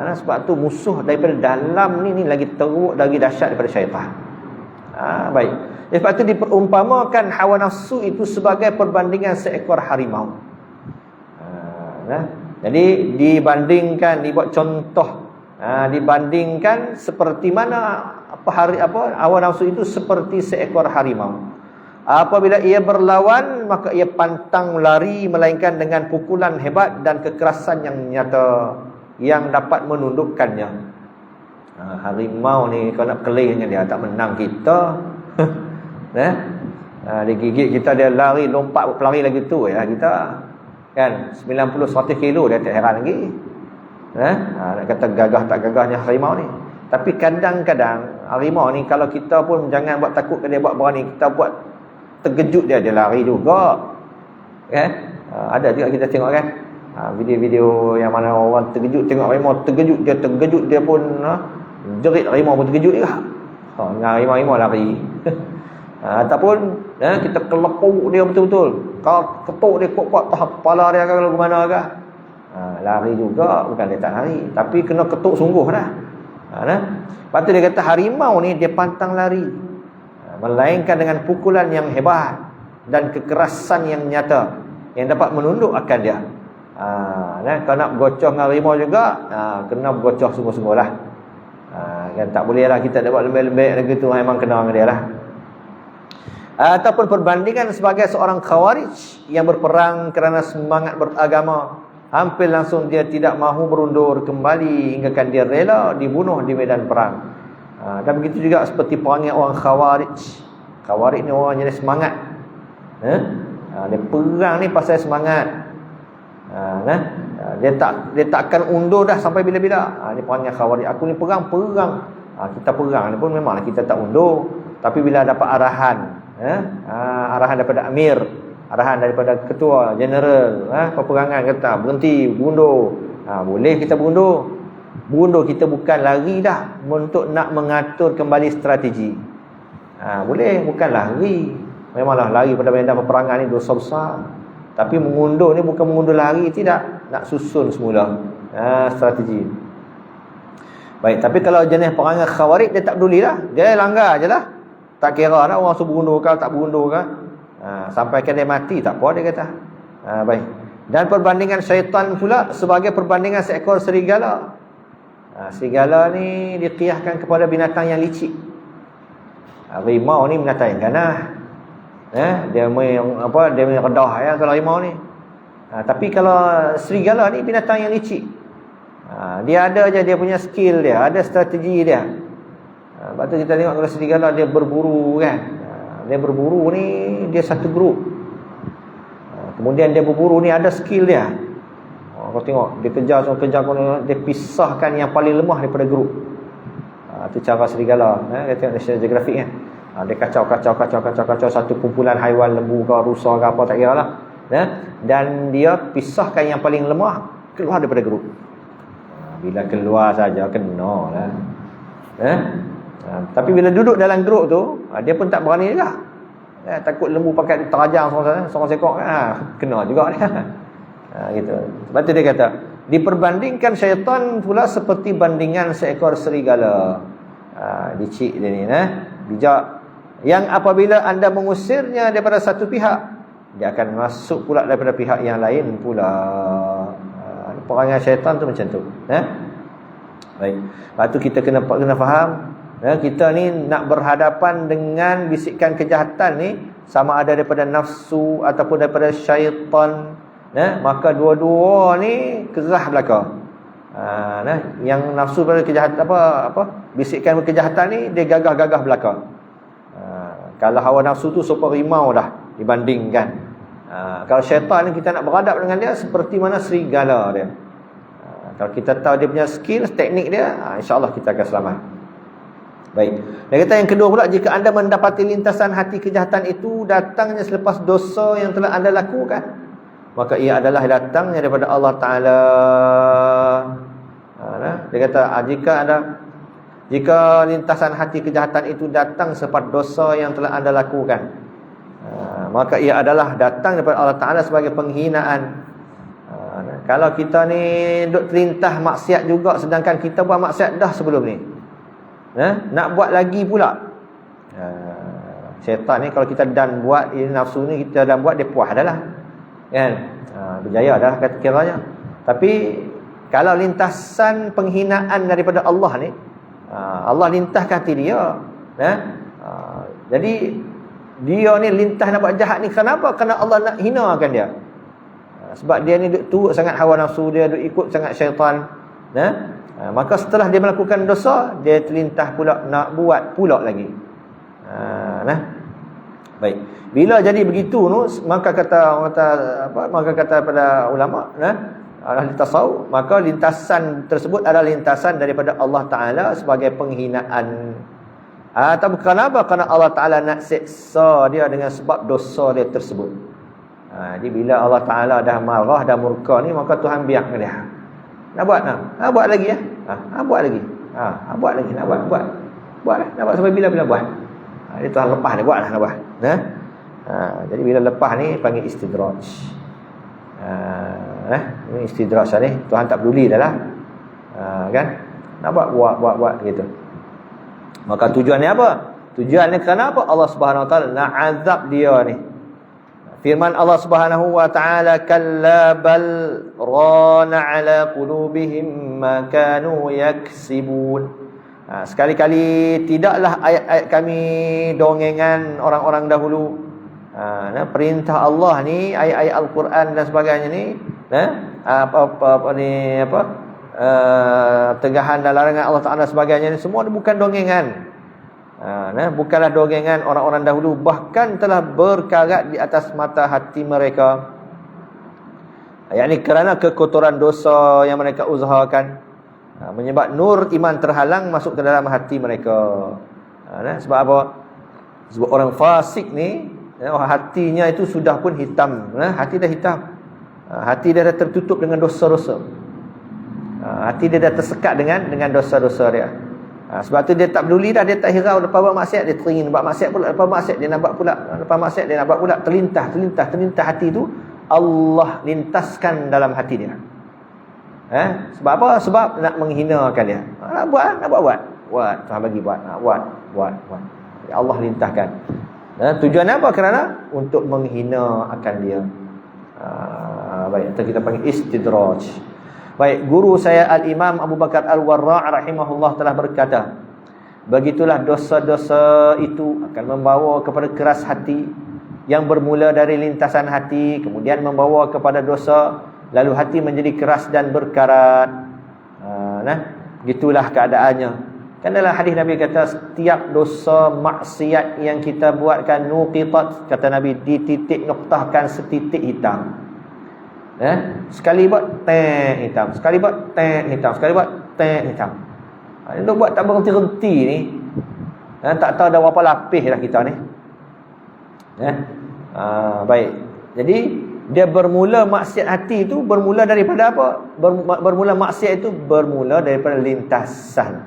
Sebab tu musuh daripada dalam ni lagi teruk, lagi dahsyat daripada syaitan. Baik. Sebab tu diperumpamakan hawa nafsu itu sebagai perbandingan seekor harimau. Jadi dibandingkan, dibuat contoh, dibandingkan seperti mana hawa nafsu itu seperti seekor harimau. Apabila ia berlawan, maka ia pantang lari, melainkan dengan pukulan hebat dan kekerasan yang nyata yang dapat menundukkannya. Harimau ni kalau nak kelihnya dia tak menang kita. Dia gigit kita, dia lari, lompat berlari lagi tu ya kita. Kan 90-100 kilo dia tak heran lagi. Nak kata gagah tak gagahnya harimau ni. Tapi kadang-kadang harimau ni kalau kita pun jangan buat takut dia buat berani, kita buat terkejut dia lari juga. Kan? Ada juga kita tengok kan. Video-video yang mana orang terkejut tengok harimau, terkejut dia pun jerit harimau pun terkejut juga. Harimau lari. Ataupun kita kelepuk dia betul-betul. Kalau ketuk dia kuat-kuat tahap kepala dia ke mana ke. Lari juga, bukan dia tak lari, tapi kena ketuk sungguh dah. Lepas tu dia kata harimau ni dia pantang lari, melainkan dengan pukulan yang hebat dan kekerasan yang nyata yang dapat menundukkan dia. Kalau nak bergocoh dengan harimau juga, kena bergocoh sungguh-sungguh lah. Kan tak boleh lah kita dapat lembek-lembek lagi tu, memang kena dengan dia lah. Ataupun perbandingan sebagai seorang khawarij yang berperang kerana semangat beragama, hampir langsung dia tidak mahu berundur kembali hinggakan dia rela dibunuh di medan perang. Dan begitu juga seperti perangai orang khawarij. Khawarij ni orang jenis semangat. Dia perang ni pasal semangat. Dia tak akan undur dah sampai bila-bila. Ni perangai khawarij. Aku ni perang. Kita perang ni pun memanglah kita tak undur, tapi bila dapat arahan, arahan daripada amir, arahan daripada ketua jeneral peperangan, kata berhenti, berundur, boleh kita berundur. Berundur kita bukan lari dah untuk nak mengatur kembali strategi. Boleh, bukan lari. Memanglah lari pada medan peperangan ni dosa besar. Tapi mengundur ni bukan mengundur lari, tidak. Nak susun semula strategi. Baik, tapi kalau jenis perangai khawarij, dia tak peduli lah. Dia langgar je lah. Tak kira lah orang suruh berundur ke tak berundur ke. Sampai dia mati tak apa, dia kata. Baik. Dan perbandingan syaitan pula sebagai perbandingan seekor serigala. Serigala ni diqiyahkan kepada binatang yang licik. Harimau ni binatang yang ganah. Dia main redah ya kalau harimau ni. Tapi kalau serigala ni binatang yang licik. Dia ada je dia punya skill dia, ada strategi dia. Lepas tu kita tengok kalau serigala dia berburu kan. Dia berburu ni dia satu grup. Kemudian dia berburu ni ada skill dia. Kau tengok dia kejar dia pisahkan yang paling lemah daripada grup. Itu cara serigala. Kita tengok National Geographic kan. Dia kacau satu kumpulan haiwan, lembu ke rusa ke apa tak kira lah. Dan dia pisahkan yang paling lemah keluar daripada grup. Bila keluar saja kena lah. Tapi bila duduk dalam grup tu, dia pun tak berani juga. Takut lembu pakai terajang seorang sekok, kena juga dia. Gitu. Sebab tu dia kata, diperbandingkan syaitan pula seperti bandingan seekor serigala. Licik dia ni, bijak. Yang apabila anda mengusirnya daripada satu pihak, dia akan masuk pula daripada pihak yang lain pula. Perangai syaitan tu macam tu. Baik. Lepas tu kita kena faham, kita ni nak berhadapan dengan bisikan kejahatan ni, sama ada daripada nafsu ataupun daripada syaitan, maka dua-dua ni kerah belaka. Yang nafsu pada kejahatan apa bisikan kejahatan ni dia gagah-gagah belaka. Kalau hawa nafsu tu super rimau dah dibandingkan. Kalau syaitan ni kita nak berhadap dengan dia seperti mana serigala dia. Kalau kita tahu dia punya skill, teknik dia, insya-Allah kita akan selamat. Baik. Dan kata yang kedua pula, jika anda mendapati lintasan hati kejahatan itu datangnya selepas dosa yang telah anda lakukan, maka ia adalah datangnya daripada Allah Ta'ala. Dia kata, jika lintasan hati kejahatan itu datang selepas dosa yang telah anda lakukan, maka ia adalah datang daripada Allah Ta'ala sebagai penghinaan. Kalau kita ni duk terintah maksiat juga, sedangkan kita buat maksiat dah sebelum ni, nak buat lagi pula. Syaitan ni kalau kita dan buat, nafsu ni kita dan buat, dia puas dah lah kan. Berjaya dah kata kiranya. Tapi kalau lintasan penghinaan daripada Allah ni, Allah lintahkan hati dia, jadi dia ni lintah nak buat jahat ni kenapa? Kerana Allah nak hinakan dia. Sebab dia ni turut sangat hawa nafsu dia, duk ikut sangat syaitan. Maka setelah dia melakukan dosa, dia terlintah pula nak buat pula lagi. Baik. Bila jadi begitu tu, maka kata pada ulama, ahli tasawuf, maka lintasan tersebut adalah lintasan daripada Allah Ta'ala sebagai penghinaan. Atau kenapa? Kerana Allah Ta'ala nak seksa dia dengan sebab dosa dia tersebut. Jadi bila Allah Ta'ala dah marah, dah murka ni, maka Tuhan biarkan dia. Nak buat buat lagi ya. Buat lagi. Buat lagi, nak buat. Buatlah. Nak buat sampai bila buat. Dia Tuhan lepas dia buatlah nak buat. Jadi bila lepas ni panggil istidraj. Ini istidraj ni Tuhan tak peduli dah lah. Kan? Nak buat gitu. Maka tujuannya apa? Tujuannya kerana apa? Allah Subhanahu Wa Taala nak azab dia ni. Firman Allah Subhanahu wa taala, kalla bal rana ala qulubihim ma kanu yaksibun. Sekali-kali tidaklah ayat-ayat kami dongengan orang-orang dahulu. Perintah Allah ni, ayat-ayat Al-Quran dan sebagainya ni, tegahan dan larangan Allah Taala sebagainya ni, semua ni bukan dongengan. Bukanlah dongengan orang-orang dahulu, bahkan telah berkarat di atas mata hati mereka. Yakni kerana kekotoran dosa yang mereka usahakan, menyebab nur iman terhalang masuk ke dalam hati mereka. Sebab apa? Sebab orang fasik ni, hatinya itu sudah pun hitam. Hati dah hitam. Hati dia dah tertutup dengan dosa-dosa. Hati dia dah tersekat dengan dosa-dosa dia. Sebab tu dia tak peduli dah, dia tak hirau. Lepas buat maksiat dia teringin buat maksiat pula, lepas maksiat dia nak buat pula, lepas maksiat dia nak buat pula. Terlintas hati tu, Allah lintaskan dalam hati dia. Sebab apa? Sebab nak menghinakan dia. Nak buat. Tuhan bagi buat. Buat. Allah lintahkan. Tujuan apa? Kerana untuk menghina akan dia. Baik, kita panggil istidraj. Baik, guru saya Al-Imam Abu Bakar Al-Warra' rahimahullah telah berkata, begitulah dosa-dosa itu akan membawa kepada keras hati, yang bermula dari lintasan hati, kemudian membawa kepada dosa, lalu hati menjadi keras dan berkarat. Begitulah keadaannya. Kan dalam hadis Nabi kata, setiap dosa maksiat yang kita buatkan, nuqitat, kata Nabi, dititik noktahkan setitik hitam. Sekali buat teh hitam, sekali buat teh hitam, sekali buat teh hitam. Dia buat tak berhenti-henti ni. Tak tahu dah berapa lapis dah kita ni. Baik. Jadi dia bermula maksiat hati itu bermula daripada apa? Bermula maksiat itu bermula daripada lintasan.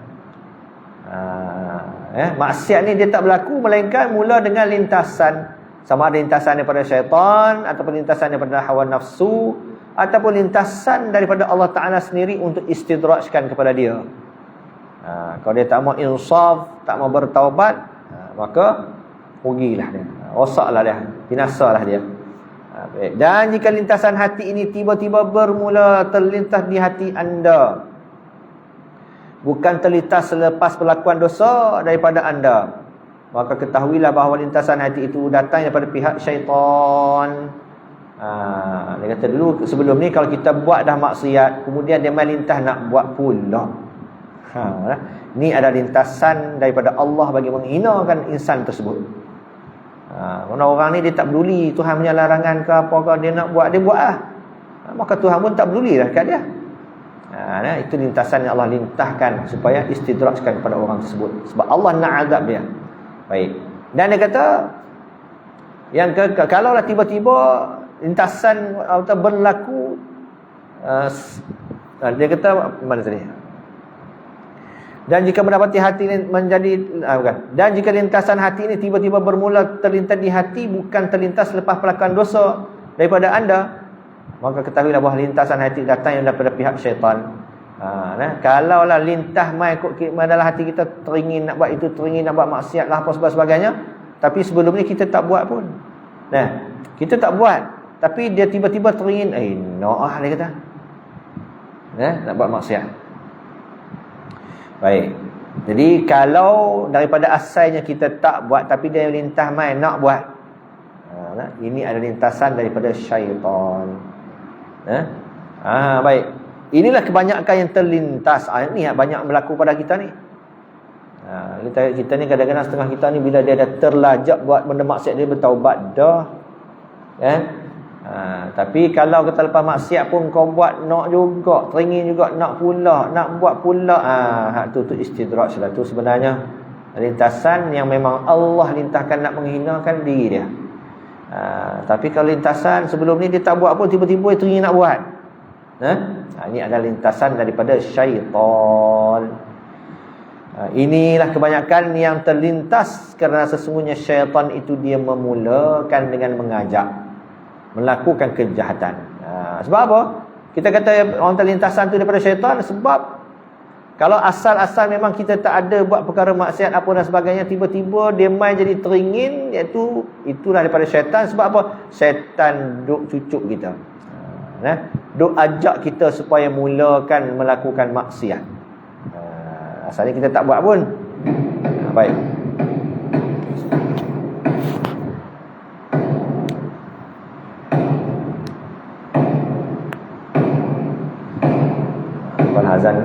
Maksiat ni dia tak berlaku melainkan mula dengan lintasan. Sama ada lintasan daripada syaitan, ataupun lintasan daripada hawa nafsu, ataupun lintasan daripada Allah Ta'ala sendiri untuk istidrajkan kepada dia. Kalau dia tak mau insaf, tak mau bertaubat, maka rugilah dia, rosaklah dia, binasalah dia. Dan jika lintasan hati ini tiba-tiba bermula terlintas di hati anda, bukan terlintas selepas perlakuan dosa daripada anda, maka ketahuilah bahawa lintasan hati itu datang daripada pihak syaitan. Dia kata dulu, sebelum ni kalau kita buat dah maksiat, kemudian dia main lintas nak buat pula. Ni ada lintasan daripada Allah bagi menghinakan insan tersebut. Mana orang ni dia tak peduli Tuhan punya larangan ke apa ke, dia nak buat, dia buat lah. Maka Tuhan pun tak peduli lah kat dia. Itu lintasan yang Allah lintahkan supaya istidrajkan kepada orang tersebut. Sebab Allah nak azab dia. Baik. Dan dia kata, kalau lah tiba-tiba lintasan atau berlaku, dia kata mana tadi? Dan jika mendapati hati menjadi dan jika lintasan hati ini tiba-tiba bermula terlintas di hati, bukan terlintas lepas perlakuan dosa daripada anda, maka ketahuilah bahawa lintasan hati datang yang daripada pihak syaitan. Kalau lah lintas mai dalam hati kita, teringin nak buat itu, teringin nak buat maksiat lah, apa sebagainya, tapi sebelum ni kita tak buat pun. Kita tak buat, tapi dia tiba-tiba teringin, dia kata, nak buat maksiat. Baik. Jadi kalau daripada asalnya kita tak buat, tapi dia lintas mai nak buat, ini ada lintasan daripada syaitan. Baik. Inilah kebanyakan yang terlintas. Ini banyak berlaku pada kita ni. Kita ni kadang-kadang setengah kita ni, bila dia dah terlajak buat benda maksiat, dia bertaubat dah. Tapi kalau kita lepas maksiat pun kau buat nak juga, teringin juga nak pula, nak buat pula, tu istidraj lah. Tu sebenarnya lintasan yang memang Allah lintahkan nak menghinakan diri dia. Tapi kalau lintasan sebelum ni dia tak buat pun, tiba-tiba dia teringin nak buat, ini adalah lintasan daripada syaitan. Inilah kebanyakan yang terlintas kerana sesungguhnya syaitan itu dia memulakan dengan mengajak melakukan kejahatan. Sebab apa? Kita kata orang terlintasan itu daripada syaitan sebab Kalau asal-asal memang kita tak ada buat perkara maksiat apa dan sebagainya, tiba-tiba dia main jadi teringin, iaitu itulah daripada syaitan. Sebab apa? Syaitan duk cucuk kita. Duk ajak kita supaya mulakan melakukan maksiat. Asalnya kita tak buat pun. Baik. Tuan Hazan.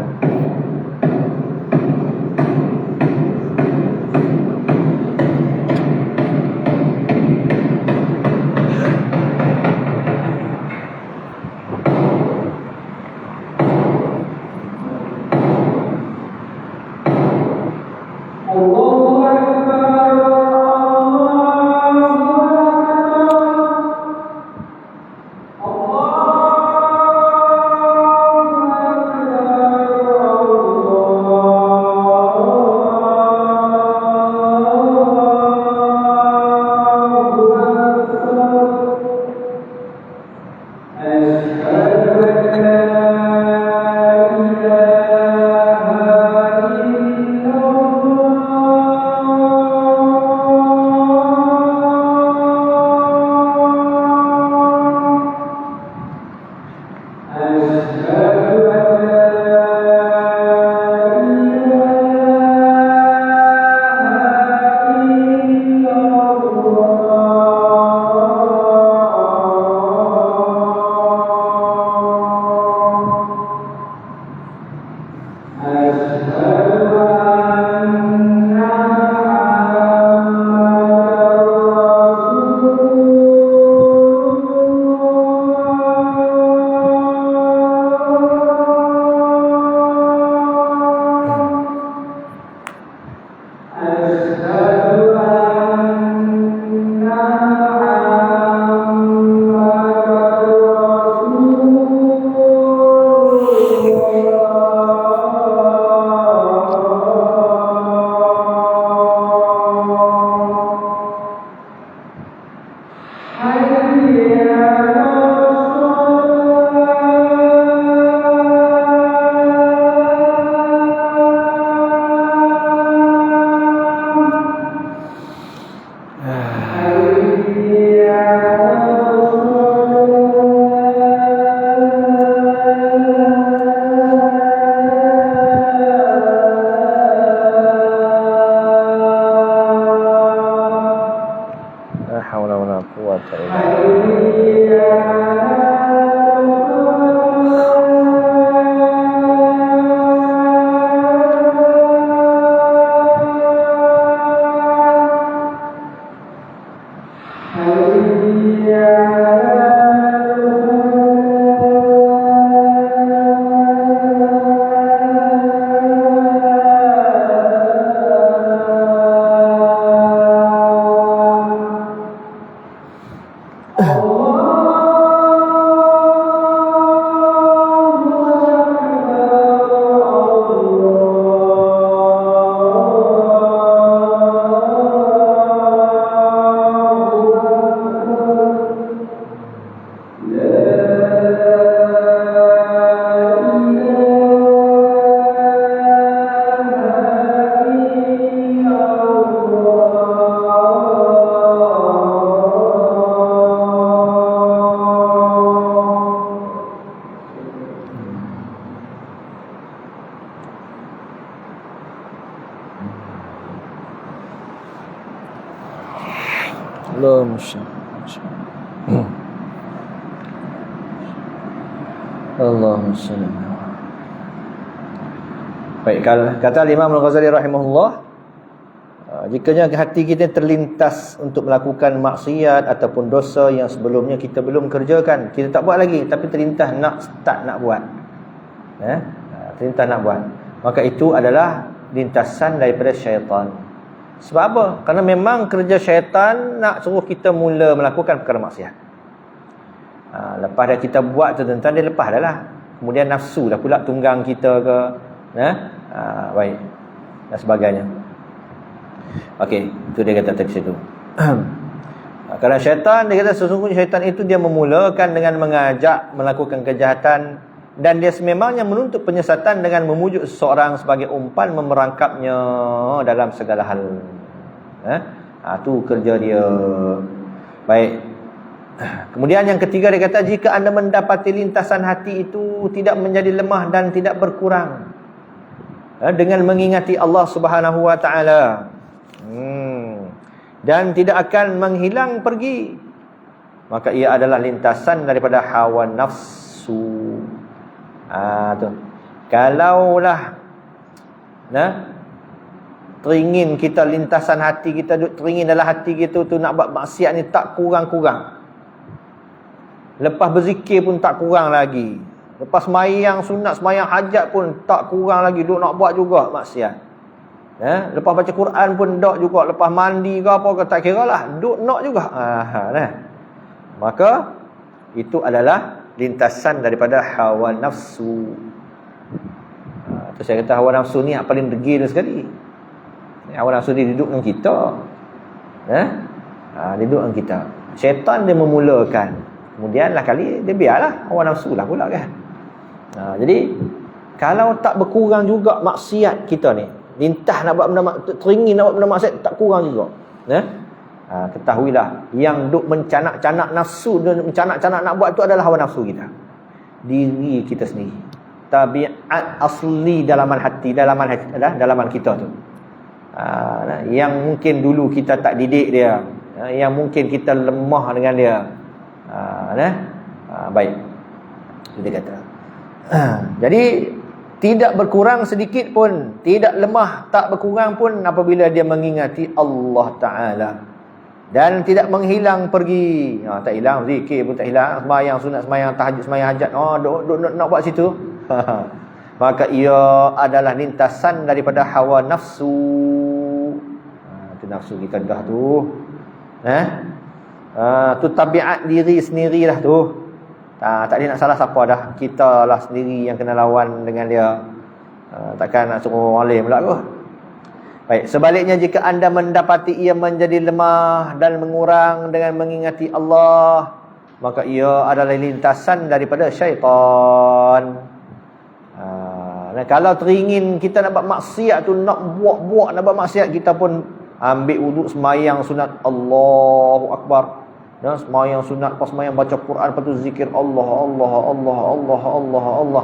Allahumma salli. Baik, kata Imam Al-Ghazali rahimahullah, jikanya hati kita terlintas untuk melakukan maksiat ataupun dosa yang sebelumnya kita belum kerjakan, kita tak buat lagi, tapi terlintas nak start nak buat, terlintas nak buat, maka itu adalah lintasan daripada syaitan. Sebab apa? Kerana memang kerja syaitan nak suruh kita mula melakukan perkara maksiat. Lepas dah kita buat tu tuan-tuan, dia lepas dah lah. Kemudian nafsu dah pula tunggang kita ke, baik, dan sebagainya. Okey, itu dia kata tadi situ. Kerana syaitan, dia kata sesungguhnya syaitan itu dia memulakan dengan mengajak melakukan kejahatan dan dia sememangnya menuntut penyesatan dengan memujuk seseorang sebagai umpan memerangkapnya dalam segala hal. Tu kerja dia. Baik. Kemudian yang ketiga dia kata, jika anda mendapati lintasan hati itu tidak menjadi lemah dan tidak berkurang dengan mengingati Allah Subhanahu wa taala, dan tidak akan menghilang pergi, maka ia adalah lintasan daripada hawa nafsu. Tu. Kalaulah teringin kita, lintasan hati kita teringin dalam hati kita tu nak buat maksiat ni tak kurang-kurang. Lepas berzikir pun tak kurang lagi. Lepas semayang sunat, semayang hajat pun tak kurang lagi, duk nak buat juga maksiat. Lepas baca Quran pun dok juga, lepas mandi ke apa ke tak kira lah, duk nak juga. Maka itu adalah lintasan daripada hawa nafsu. Tu saya kata hawa nafsu ni yang paling degil sekali. Hawa nafsu dia duduk dengan kita. Dia duduk dengan kita. Syaitan dia memulakan. Kemudian lah kali dia biarlah hawa nafsu lah pula kan. Jadi kalau tak berkurang juga maksiat kita ni, lintah nak buat benda, teringin nak buat benda maksiat tak kurang juga. Ketahuilah yang duk mencanak-canak nafsu, mencanak-canak nak buat tu adalah hawa nafsu kita, diri kita sendiri, tabiat asli dalaman hati, dalaman kita tu, yang mungkin dulu kita tak didik dia, yang mungkin kita lemah dengan dia. Baik, dia kata jadi tidak berkurang sedikit pun, tidak lemah, tak berkurang pun apabila dia mengingati Allah Ta'ala, dan tidak menghilang pergi. Tak hilang, zikir pun tak hilang, sembahyang sunat, sembahyang tahajud, sembahyang hajat, nak buat situ. Maka ia adalah lintasan daripada hawa nafsu. Itu nafsu kita dah tu. Tu tabiat diri sendirilah tu. Tak ada nak salah siapa dah. Kita lah sendiri yang kena lawan dengan dia. Takkan nak suruh orang lain pula kot. Baik, sebaliknya jika anda mendapati ia menjadi lemah dan mengurang dengan mengingati Allah, maka ia adalah lintasan daripada syaitan. Kalau teringin kita nak buat maksiat tu, nak buat nak buat maksiat, kita pun ambil wuduk, semayang sunat, Allahu Akbar. Semayang sunat, pas semayang baca Quran, lepas tu zikir Allah, Allah, Allah, Allah, Allah, Allah.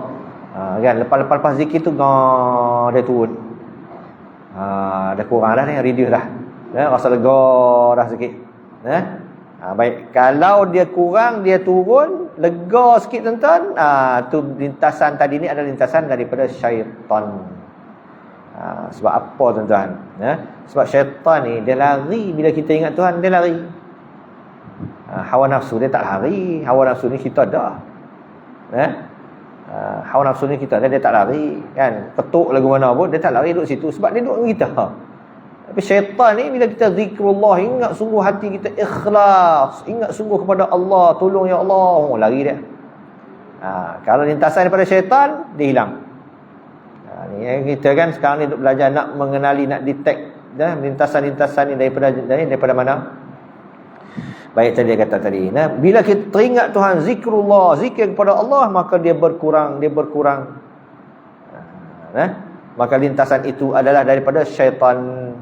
Kan, lepas zikir tu dia turun. Dah kurang dah ni, reduce dah. Rasa lega dah sikit. Baik, kalau dia kurang, dia turun, lega sikit tuan-tuan, tu lintasan tadi ni adalah lintasan daripada syaitan. Sebab apa tuan-tuan? Sebab syaitan ni dia lari bila kita ingat Tuhan, dia lari. Hawa nafsu dia tak lari. Hawa nafsu ni kita dah. Hawa nafsu ni kita dah, dia tak lari kan. Ketuk lagu mana pun dia tak lari, duduk situ sebab dia duduk dengan kita. Tapi syaitan ni bila kita zikrullah, ingat sungguh hati kita ikhlas, ingat sungguh kepada Allah, tolong ya Allah, lari dia. Kalau lintasan daripada syaitan, dia hilang. Ni kita kan sekarang ni duk belajar nak mengenali, nak detect lintasan-lintasan ni daripada mana. Baik, tadi dia kata tadi, bila kita teringat Tuhan, zikrullah, zikir kepada Allah, maka dia berkurang. Maka lintasan itu adalah daripada syaitan.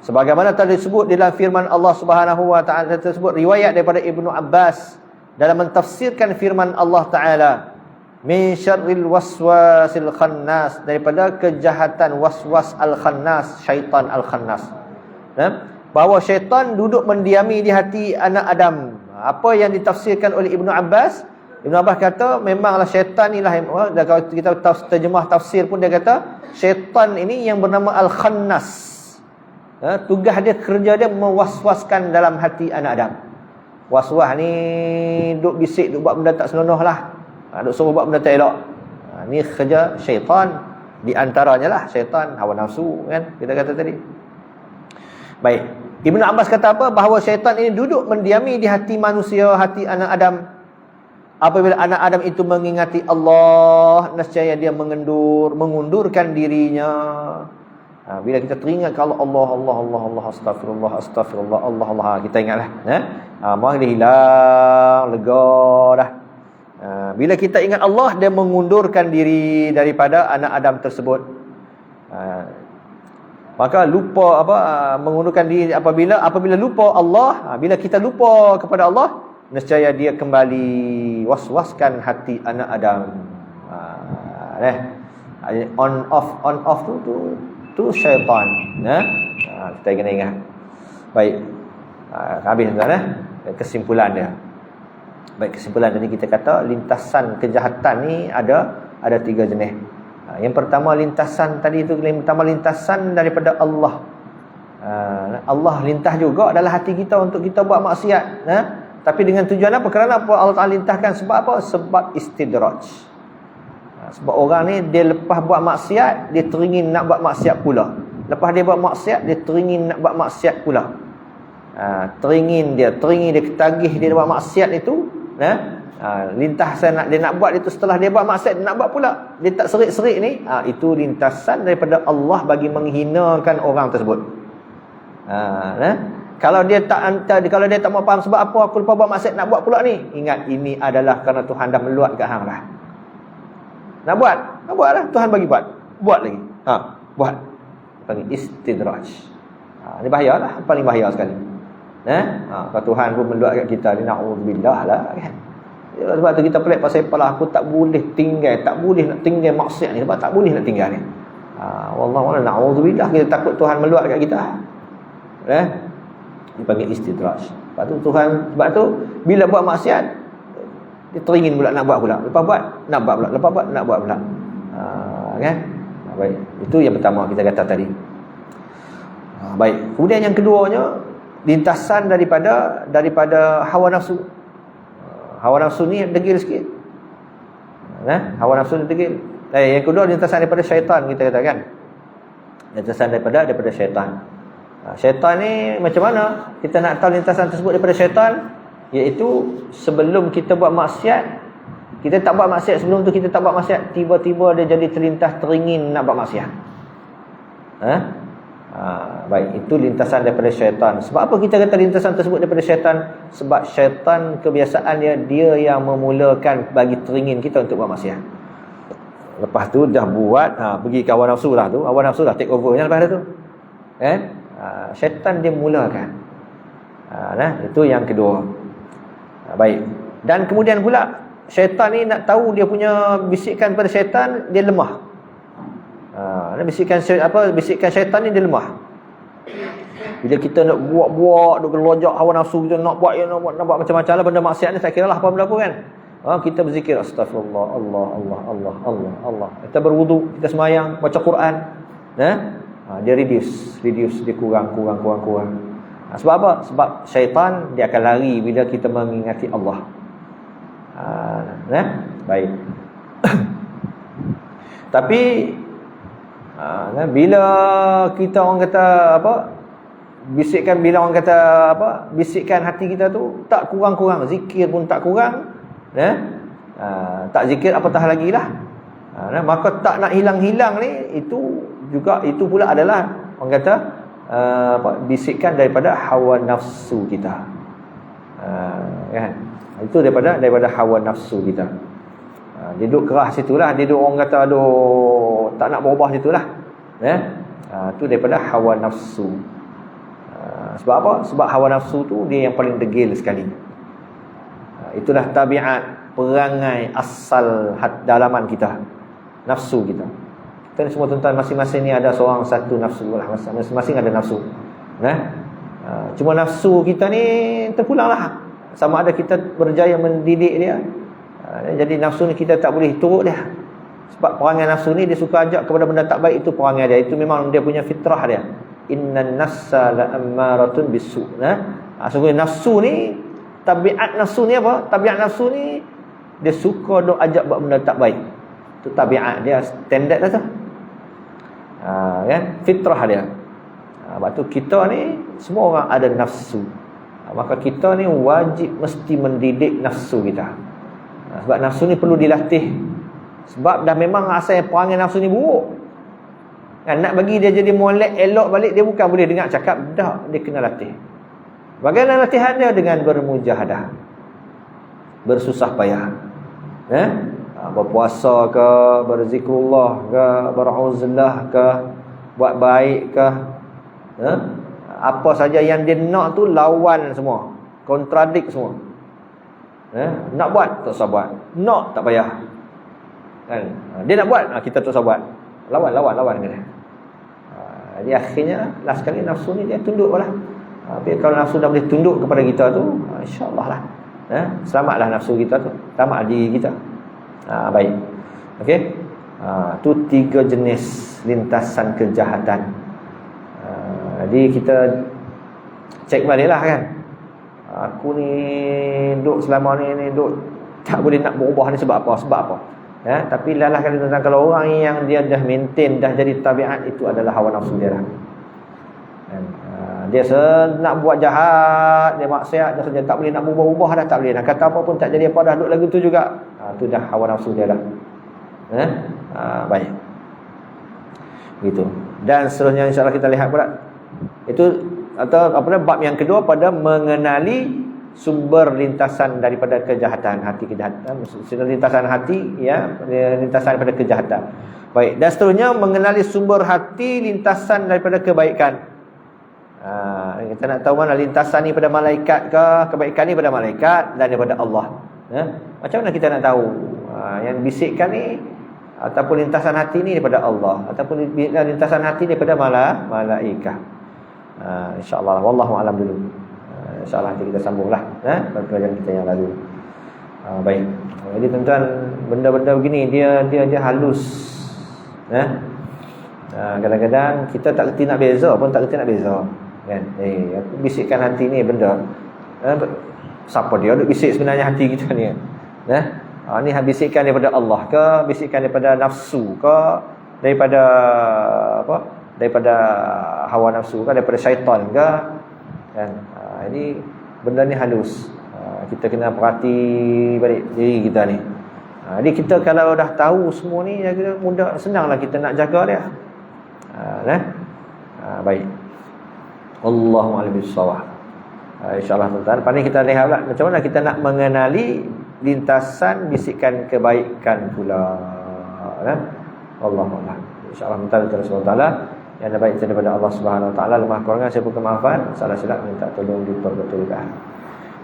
Sebagaimana tadi disebut dalam firman Allah Subhanahu wa taala tersebut, riwayat daripada Ibnu Abbas dalam mentafsirkan firman Allah Taala, min syarril waswasil khannas, daripada kejahatan waswas al-khannas, syaitan al-khannas. Bahawa syaitan duduk mendiami di hati anak Adam. Apa yang ditafsirkan oleh Ibnu Abbas? Ibnu Abbas kata memanglah syaitan inilah, kalau kita terjemah tafsir pun dia kata syaitan ini yang bernama Al-Khannas. Tugas dia, kerja dia mewaswaskan dalam hati anak Adam. Waswas ni duk bisik, duk buat benda tak senonoh lah, duk suruh buat benda tak elok. Ni kerja syaitan. Di antaranya lah syaitan, hawa nafsu kan, kita kata tadi. Baik, Ibnu Abbas kata apa? Bahawa syaitan ini duduk mendiami di hati manusia, hati anak Adam. Apabila anak Adam itu mengingati Allah, nescaya dia mengundurkan dirinya. Bila kita teringat kalau Allah, astagfirullah, Allah, kita ingatlah. Maka dia hilang, lega dah. Bila kita ingat Allah, dia mengundurkan diri daripada anak Adam tersebut. Maka lupa mengundurkan diri apabila lupa Allah, bila kita lupa kepada Allah, nescaya dia kembali waswaskan hati anak Adam. On off tu syaitan. Kita kena ingat. Baik. Habis tuan kesimpulan dia. Baik, kesimpulan tadi kita kata lintasan kejahatan ni ada 3 jenis. Yang pertama lintasan tadi itu, lintasan daripada Allah. Allah lintas juga dalam hati kita untuk kita buat maksiat. Tapi dengan tujuan apa? Kerana apa Allah Ta'ala lintahkan? Sebab apa? Sebab istidraj. Sebab orang ni dia lepas buat maksiat, dia teringin nak buat maksiat pula. Lepas dia buat maksiat, dia teringin nak buat maksiat pula. Teringin dia ketagih dia buat maksiat itu. Lintasan dia nak buat itu, setelah dia buat maksiat dia nak buat pula. Dia tak serik-serik ni, itu lintasan daripada Allah bagi menghinakan orang tersebut. Kalau dia tak mau faham sebab apa aku lupa buat maksiat nak buat pula ni, ingat ini adalah kerana Tuhan dah meluat kat hang dah. Nak buatlah, Tuhan bagi buat lagi. Buat. Panggil istidraj. Ini bahayalah, paling bahaya sekali. Kalau Tuhan pun meluat kat kita ni, na'udzubillah lah kan. Sebab tu kita pelik pasal apalah aku tak boleh nak tinggal maksiat ni, sebab tak boleh nak tinggal ni. Wallahu a'lam, na'udzubillah, kita takut Tuhan meluat kat kita. Dipanggil istidraj. Sebab tu bila buat maksiat dia teringin pula nak buat pula. Lepas buat nak buat pula, lepas buat nak buat pula. Kan? Baik, itu yang pertama kita kata tadi. Baik, kemudian yang keduanya lintasan daripada hawa nafsu. Hawa nafsu ni degil sikit. Hawa nafsu ni degil. Yang kedua lintasan daripada syaitan, kita katakan. Lintasan daripada syaitan. Syaitan ni macam mana kita nak tahu lintasan tersebut daripada syaitan? Iaitu sebelum kita buat maksiat, kita tak buat maksiat, sebelum tu kita tak buat maksiat, tiba-tiba dia jadi terlintas teringin nak buat maksiat. Baik, itu lintasan daripada syaitan. Sebab apa kita kata lintasan tersebut daripada syaitan? Sebab syaitan kebiasaan dia yang memulakan bagi teringin kita untuk buat maksiat. Lepas tu dah buat, pergi ke hawa nafsu lah tu. Hawa nafsu lah take overnya lepas tu. Syaitan dia mulakan. Itu yang kedua. Baik. Dan kemudian pula syaitan ni nak tahu dia punya bisikan pada syaitan, dia lemah. Bisikan syaitan ni dia lemah. Bila kita nak buat nak gelojak hawa nafsu kita nak buat macam-macam lah benda maksiat ni, tak kira lah apa benda pun kan. Kita berzikir astagfirullah, Allah. Kita berwuduk, kita semayang, baca Quran. Dia reduce, dia kurang. Sebab apa? Sebab syaitan dia akan lari bila kita mengingati Allah. Baik. Tapi bila kita orang kata bisikkan hati kita tu tak kurang-kurang, zikir pun tak kurang, tak zikir apatah lagi lah. Maka tak nak hilang-hilang ni, itu pula adalah orang kata bisikkan daripada hawa nafsu kita. Kan? Itu daripada hawa nafsu kita. Dia duduk keras situlah, dia duduk orang kata aduh tak nak berubah situlah. Itu daripada hawa nafsu. Sebab apa? Sebab hawa nafsu tu dia yang paling degil sekali. Itulah tabiat perangai asal dalaman kita, nafsu kita. Kita ni semua tuan-tuan masing-masing ni ada seorang satu nafsu lah, masing-masing ada nafsu. Cuma nafsu kita ni terpulang lah. Sama ada kita berjaya mendidik dia, jadi nafsu ni kita tak boleh turut dia. Sebab perangai nafsu ni dia suka ajak kepada benda tak baik, itu perangai dia. Itu memang dia punya fitrah dia. Innan nafsa la'ammaratun bisu'. Sungguh nafsu ni, tabiat nafsu ni apa? Tabiat nafsu ni dia suka duk ajak buat benda tak baik. Itu tabiat dia, standard lah tu. Kan? Fitrah dia. Sebab tu kita ni semua orang ada nafsu. Maka kita ni wajib mesti mendidik nafsu kita. Sebab nafsu ni perlu dilatih. Sebab dah memang asal perangai nafsu ni buruk. Nak bagi dia jadi molek elok balik, dia bukan boleh dengar cakap, dah, dia kena latih. Bagaimana latihan dia? Dengan bermujahadah, bersusah payah. Berpuasa ke, berzikrullah ke, beruzlah ke, buat baik ke, apa saja yang dia nak tu lawan semua, kontradik semua. Nak buat tak usah buat, nak tak payah kan. Dia nak buat, kita tak usah buat, lawan kena. Jadi akhirnya last sekali nafsu ni dia tunduk lah. Tapi kalau nafsu dah boleh tunduk kepada kita tu, insya-Allah lah, selamatlah nafsu kita tu, selamat diri kita. Baik. Okey. Tu 3 jenis lintasan kejahatan. Jadi kita cek baliklah kan. Aku ni duk selama ni duk tak boleh nak berubah ni sebab apa? Tapi lalah kali tentang kalau orang yang dia dah maintain, dah jadi tabiat, itu adalah hawa nafsu dia lah. Dia nak buat jahat, dia maksiat, dia saja tak boleh nak berubah dah, tak boleh nak kata apa pun, tak jadi apa dah, duk lagu tu juga. Tu dah hawa nafsu dia lah. Baik. Gitu. Dan seterusnya insya-Allah kita lihat pula. Itu atau bab yang kedua pada mengenali sumber lintasan daripada kejahatan, hati kejahatan, lintasan hati, lintasan daripada kejahatan. Baik, dan seterusnya mengenali sumber hati, lintasan daripada kebaikan. Kita nak tahu mana lintasan ni pada malaikat ke, kebaikan ni pada malaikat dan daripada Allah. Macam mana kita nak tahu yang bisikkan ni ataupun lintasan hati ni daripada Allah ataupun lintasan hati daripada malaikat? InsyaAllah, wallahu alam dulu. InsyaAllah nanti kita sambunglah pelajaran kita yang lalu. Baik. Jadi tuan-tuan, benda-benda begini dia halus. Kadang-kadang kita tak kerti nak beza pun, tak kerti nak beza kan. Aku bisikkan hati ni benda, siapa dia duk bisik sebenarnya hati kita ni? Ni bisikkan daripada Allah ke, bisikkan daripada nafsu ke, daripada apa? Daripada hawa nafsu ke, daripada syaitan ke kan. Ini benda ni halus. Kita kena perhati balik diri kita ni. Jadi kita kalau dah tahu semua ni, mudah, senanglah kita nak jaga dia. Baik. Allahu a'lam bissawab. InsyaAllah tuan-tuan, lepas ni kita lihat pula macam mana kita nak mengenali lintasan bisikan kebaikan pula. Allahu a'lam. InsyaAllah minta kepada Allah Taala yang ada baik daripada Allah Subhanahu Wa Taala, lemah kurangan saya pun kemaafan, salah silap minta tolong diperbetulkan.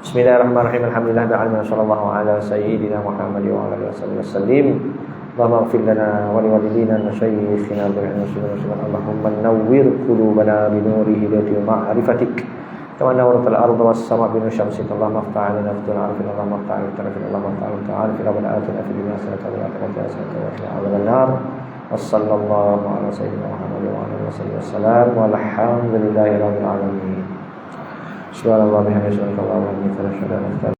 Bismillahirrahmanirrahim. Alhamdulillah alamin, sallallahu ala sayyidina Muhammad wa ala alihi wasallam. Allahumma ighfir lana wa liwalidina wa masyayikhina wa Allahumma nawwir qulubana bi nuri hidayati wa ma'rifatik kama nawwarat al-ardha was-sama' bi nuri syamsik. Allahumma iftah 'alaina fil arifin, Allahumma iftah 'alaina fil Allahumma iftah 'alaina fil rabbana atina fid dunya hasanatan wa fil akhirati hasanatan wa qina adzabannar. Wassallallahu ala sayyidina Muhammad wa ala alihi wasallam walhamdulillahi rabbil alamin. Subhanallah bihamdihi, subhanallah wa bihamdihi,